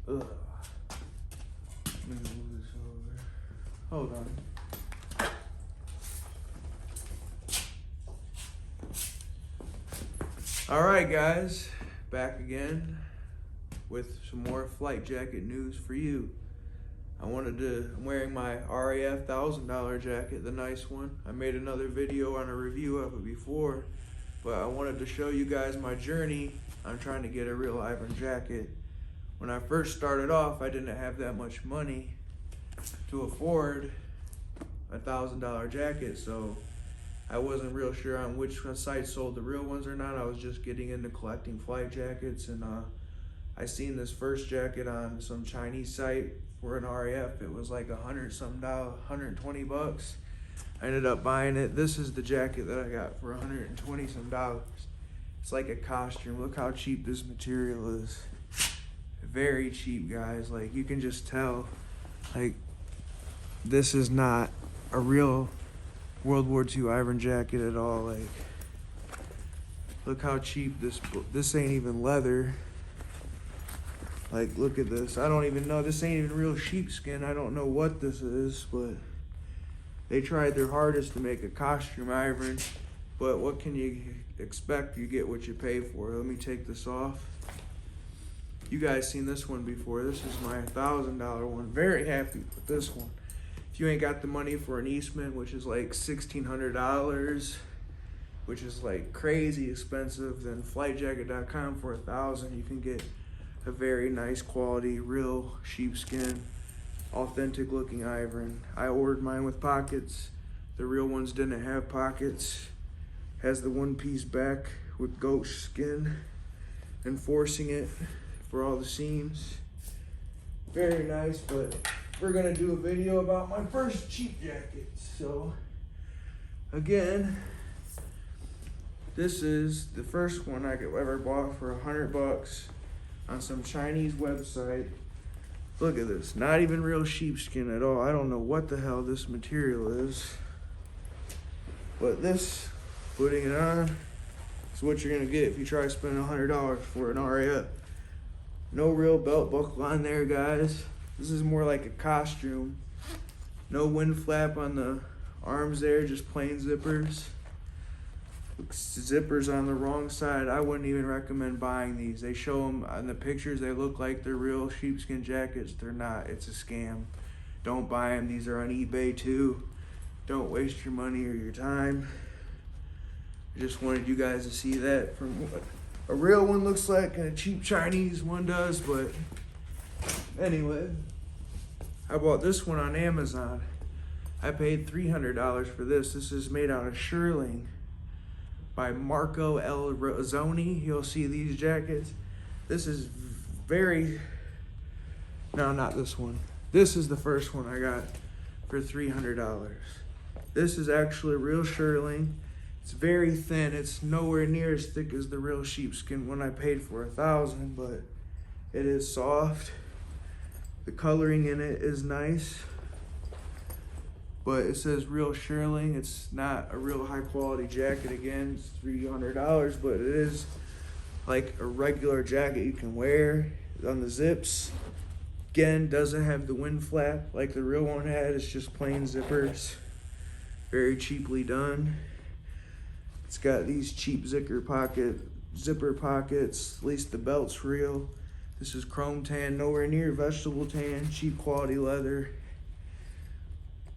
Ugh. Let me move this over. Hold on. All right, guys, back again with some more flight jacket news for you. I'm wearing my RAF $1,000 jacket, the nice one. I made another video on a review of it before, but I wanted to show you guys my journey. I'm trying to get a real Irvin jacket. When I first started off, I didn't have that much money to afford a $1,000 jacket, so I wasn't real sure on which site sold the real ones or not. I was just getting into collecting flight jackets, and I seen this first jacket on some Chinese site for an RAF. It was like $120 bucks. I ended up buying it. This is the jacket that I got for $120 some. It's like a costume. Look how cheap this material is. Very cheap, guys. Like, you can just tell, like, this is not a real World War II Irvin jacket at all. Like, look how cheap this ain't even leather. Like, look at this. I don't even know. This ain't even real sheepskin. I don't know what this is, but they tried their hardest to make a costume Irvin. But what can you expect? You get what you pay for. Let me take this off. You guys seen this one before. This is my $1,000 one. Very happy with this one. If you ain't got the money for an Eastman, which is like $1,600, which is like crazy expensive, then flightjacket.com for $1,000, you can get a very nice quality, real sheepskin, authentic looking Irvin. I ordered mine with pockets. The real ones didn't have pockets. Has the one piece back with goat skin, enforcing it for all the seams. Very nice, but we're gonna do a video about my first cheap jacket. So again, this is the first one I ever bought for $100 on some Chinese website. Look at this, not even real sheepskin at all. I don't know what the hell this material is, but this, putting it on, is what you're gonna get if you try spending $100 for an RAF. No real belt buckle on there, guys. This is more like a costume. No wind flap on the arms there, just plain zippers. Zippers on the wrong side. I wouldn't even recommend buying these. They show them on the pictures, they look like they're real sheepskin jackets. They're not. It's a scam. Don't buy them. These are on eBay too. Don't waste your money or your time. I just wanted you guys to see that from what a real one looks like and a cheap Chinese one does. But anyway, I bought this one on Amazon. I paid $300 for this. This is made out of shearling by Marco L. Rozzoni. You'll see these jackets. This is no, not this one. This is the first one I got for $300. This is actually real shearling. It's very thin. It's nowhere near as thick as the real sheepskin one I paid for $1,000, but it is soft. The coloring in it is nice, but it says real shearling. It's not a real high quality jacket. Again, it's $300, but it is like a regular jacket you can wear. On the zips, again, doesn't have the wind flap like the real one had. It's just plain zippers. Very cheaply done. It's got these cheap zipper pockets. At least the belt's real. This is chrome tan, nowhere near vegetable tan, cheap quality leather.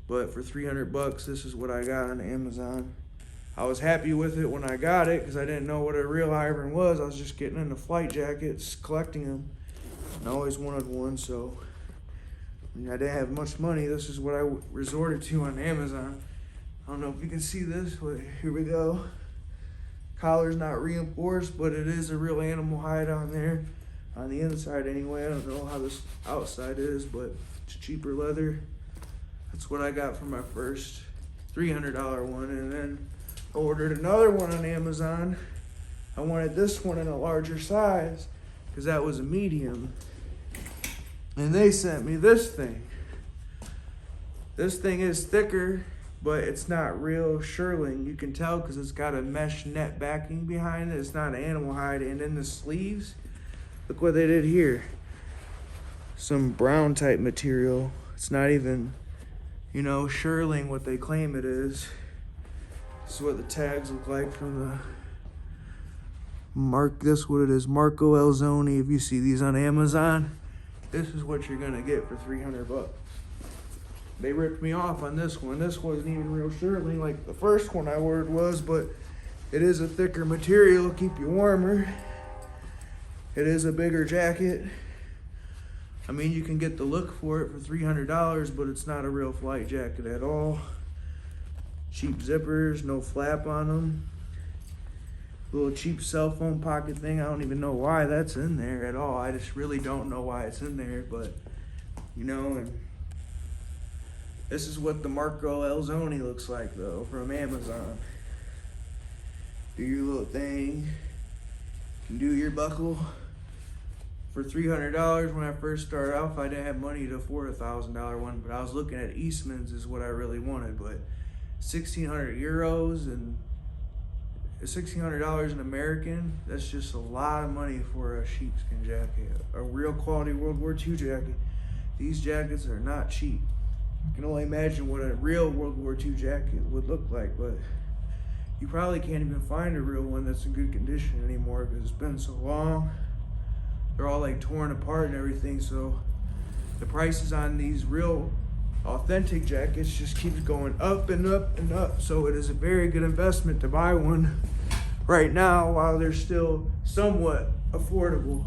But for $300, this is what I got on Amazon. I was happy with it when I got it because I didn't know what a real Irvin was. I was just getting into flight jackets, collecting them. And I always wanted one, so I didn't have much money. This is what I resorted to on Amazon. I don't know if you can see this, but here we go. Collar's not reinforced, but it is a real animal hide on there. On the inside anyway. I don't know how this outside is, but it's cheaper leather. That's what I got for my first $300 one. And then I ordered another one on Amazon. I wanted this one in a larger size because that was a medium. And they sent me this thing. This thing is thicker, but it's not real shearling. You can tell because it's got a mesh net backing behind it. It's not an animal hide. And in the sleeves, look what they did here. some brown type material. It's not even, you know, shearling what they claim it is. This is what the tags look like from the this what it is, Marco Elzoni. If you see these on Amazon, this is what you're gonna get for 300 bucks. They ripped me off on this one. This wasn't even real shearling like the first one I ordered was, but it is a thicker material, keep you warmer. It is a bigger jacket. I mean, you can get the look for it for $300, but it's not a real flight jacket at all. Cheap zippers, no flap on them. Little cheap cell phone pocket thing. I don't even know why that's in there at all. I just really don't know why it's in there, but you know, and this is what the Marco Elzoni looks like though from Amazon. Do your little thing. You can do your buckle. For $300 when I first started off, I didn't have money to afford a $1,000 one, but I was looking at Eastman's is what I really wanted. But 1,600 euros and $1,600 in American, that's just a lot of money for a sheepskin jacket, a real quality World War II jacket. These jackets are not cheap. You can only imagine what a real World War II jacket would look like, but you probably can't even find a real one that's in good condition anymore because it's been so long. They're all like torn apart and everything, so the prices on these real authentic jackets just keeps going up and up and up. So it is a very good investment to buy one right now while they're still somewhat affordable.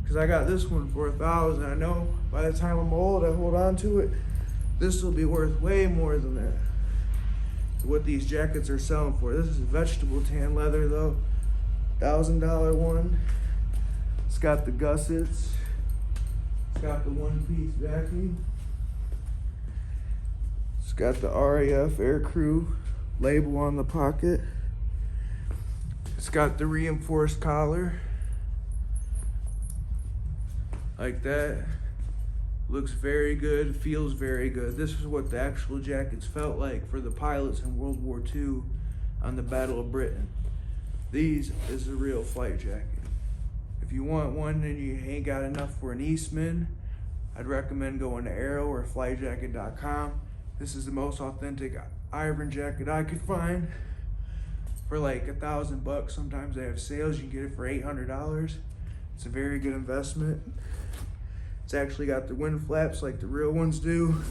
Because I got this one for $1,000. I know by the time I'm old, I hold on to it, this will be worth way more than that. What these jackets are selling for. This is vegetable tan leather though, $1,000 one. It's got the gussets. It's got the one-piece backing. It's got the RAF Aircrew label on the pocket. It's got the reinforced collar. Like that. Looks very good, feels very good. This is what the actual jackets felt like for the pilots in World War II on the Battle of Britain. These is a real flight jacket. If you want one and you ain't got enough for an Eastman, I'd recommend going to Arrow or flightjacket.com. This is the most authentic Irvin jacket I could find for like $1,000. Sometimes they have sales, you can get it for $800. It's a very good investment. It's actually got the wind flaps like the real ones do.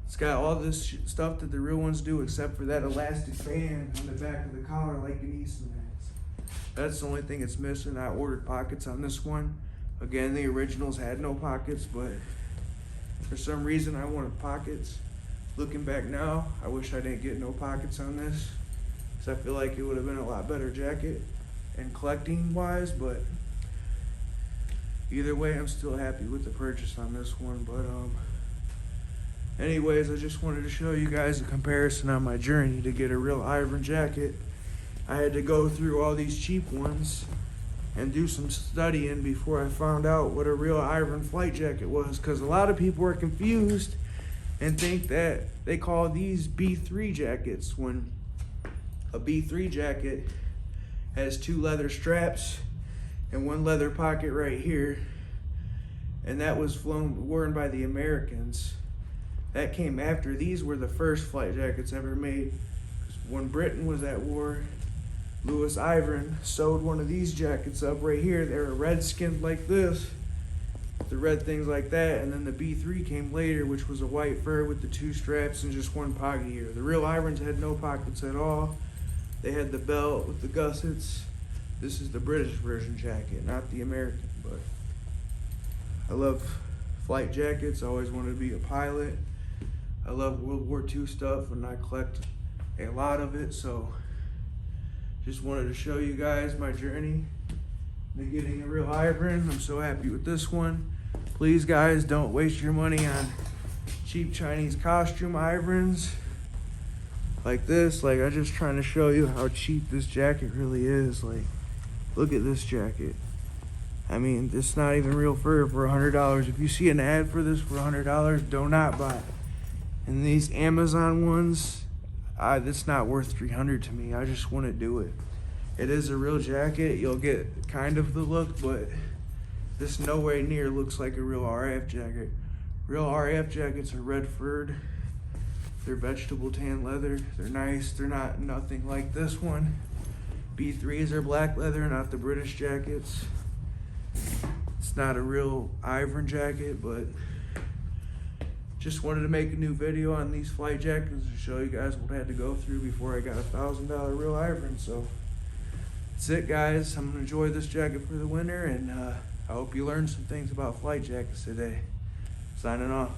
It's got all this stuff that the real ones do except for that elastic band on the back of the collar like an Eastman has. That's the only thing it's missing. I ordered pockets on this one. Again, the originals had no pockets, but for some reason I wanted pockets. Looking back now, I wish I didn't get no pockets on this, because I feel like it would have been a lot better jacket and collecting wise, but either way, I'm still happy with the purchase on this one. But anyways, I just wanted to show you guys a comparison on my journey to get a real Irvin jacket. I had to go through all these cheap ones and do some studying before I found out what a real Irvin flight jacket was, because a lot of people are confused and think that they call these B3 jackets, when a B3 jacket has 2 leather straps and 1 leather pocket right here, and that was worn by the Americans. That came after. These were the first flight jackets ever made. When Britain was at war, Louis Irvin sewed one of these jackets up right here. They were red skinned like this, the red things like that, and then the B3 came later, which was a white fur with the 2 straps and just 1 pocket here. The real Irvins had no pockets at all. They had the belt with the gussets. This is the British version jacket, not the American, but I love flight jackets. I always wanted to be a pilot. I love World War II stuff and I collect a lot of it, so just wanted to show you guys my journey to getting a real Irvin. I'm so happy with this one. Please guys, don't waste your money on cheap Chinese costume Irvins like this. Like, I'm just trying to show you how cheap this jacket really is. Like, look at this jacket. I mean, it's not even real fur for $100. If you see an ad for this for $100, do not buy it. And these Amazon ones, it's not worth $300 to me. I just wouldn't do it. It is a real jacket. You'll get kind of the look, but this nowhere near looks like a real RAF jacket. Real RAF jackets are red furred. They're vegetable tan leather. They're nice. They're not nothing like this one. B3s are black leather, not the British jackets. It's not a real Irvin jacket, but just wanted to make a new video on these flight jackets to show you guys what I had to go through before I got a $1,000 real Irvin. So that's it, guys. I'm gonna enjoy this jacket for the winter, and I hope you learned some things about flight jackets today. Signing off.